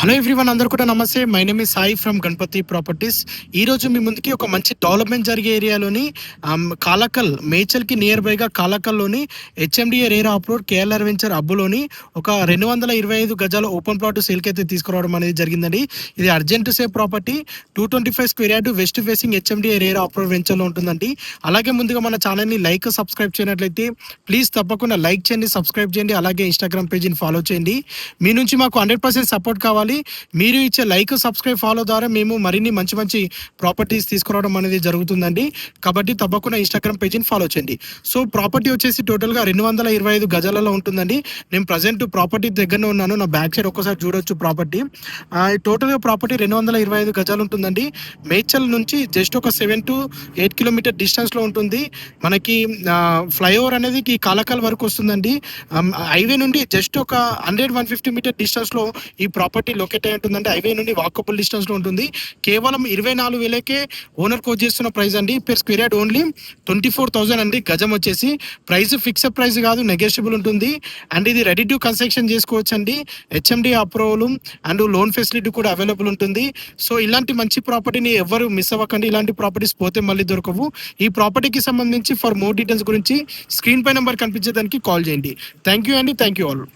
Hello everyone, అందరు కూడా నమస్తే. My name is Sai from Ganapathi properties. ఈ రోజు మీ ముందుకి ఒక మంచి డెవలప్మెంట్ జరిగే ఏరియాలోని కాలకల్ మేచల్కి నియర్ బైగా కాలకల్లోని HMDA RERA approved KLR venture అబ్బులోని ఒక 225 గజాల ఓపెన్ ప్లాట్ సేల్కి అయితే తీసుకురావడం అనేది జరిగిందండి. ఇది urgent safe property, 225 square yard, west facing HMDA RERA approved వెంచర్లో ఉంటుందండి. అలాగే ముందుగా మన ఛానల్ని లైక్ సబ్స్క్రైబ్ చేయనట్లయితే ప్లీజ్ తప్పకుండా లైక్ చేయండి, సబ్స్క్రైబ్ చేయండి. అలాగే ఇన్స్టాగ్రామ్ పేజీని ఫాలో చేయండి. మీ నుంచి మాకు 100% సపోర్ట్ కావాలి. మీరు ఇచ్చే లైక్, సబ్స్క్రైబ్, ఫాలో ద్వారా మేము మరిన్ని మంచి మంచి ప్రాపర్టీస్ తీసుకురావడం అనేది జరుగుతుందండి. కాబట్టి తప్పకుండా ఇన్స్టాగ్రామ్ పేజీని ఫాలో చేయండి. సో ప్రాపర్టీ వచ్చేసి టోటల్గా 225 గజాలలో ఉంటుందండి. నేను ప్రజెంట్ ప్రాపర్టీ దగ్గరనే ఉన్నాను. నా బ్యాక్ సైడ్ ఒక్కసారి చూడొచ్చు ప్రాపర్టీ. టోటల్గా ప్రాపర్టీ 225 గజాలు ఉంటుందండి. మేడ్చల్ నుంచి జస్ట్ ఒక 7 to 8 కిలోమీటర్ డిస్టెన్స్లో ఉంటుంది. మనకి ఫ్లైఓవర్ అనేది ఈ కాలకాల్ వరకు వస్తుందండి. హైవే నుండి జస్ట్ ఒక 100-150 మీటర్ డిస్టెన్స్లో ఈ ప్రాపర్టీ లొకేట్ అయి ఉంటుందండి. హైవే నుండి వాకబుల్ డిస్టెన్స్లో ఉంటుంది. కేవలం 24,000కే ఓనర్ కోట్ చేస్తున్న ప్రైస్ అండి. పెర్ స్క్వేర్ యార్డ్ ఓన్లీ 24,000 అండి. గజం వచ్చేసి ప్రైస్ ఫిక్స్డ్ ప్రైస్ కాదు, నెగోషియబుల్ ఉంటుంది. అండ్ ఇది రెడీ టు కన్స్ట్రక్షన్ చేసుకోవచ్చు అండి. HMD approval and loan facility కూడా అవైలబుల్ ఉంటుంది. సో ఇలాంటి మంచి ప్రాపర్టీని ఎవరు మిస్ అవ్వకండి. ఇలాంటి ప్రాపర్టీస్ పోతే మళ్ళీ దొరకవు. ఈ ప్రాపర్టీకి సంబంధించి ఫర్ మోర్ డీటెయిల్స్ గురించి స్క్రీన్ పై నెంబర్ కనిపించేదానికి కాల్ చేయండి. థ్యాంక్ యూ అండి. Thank you all.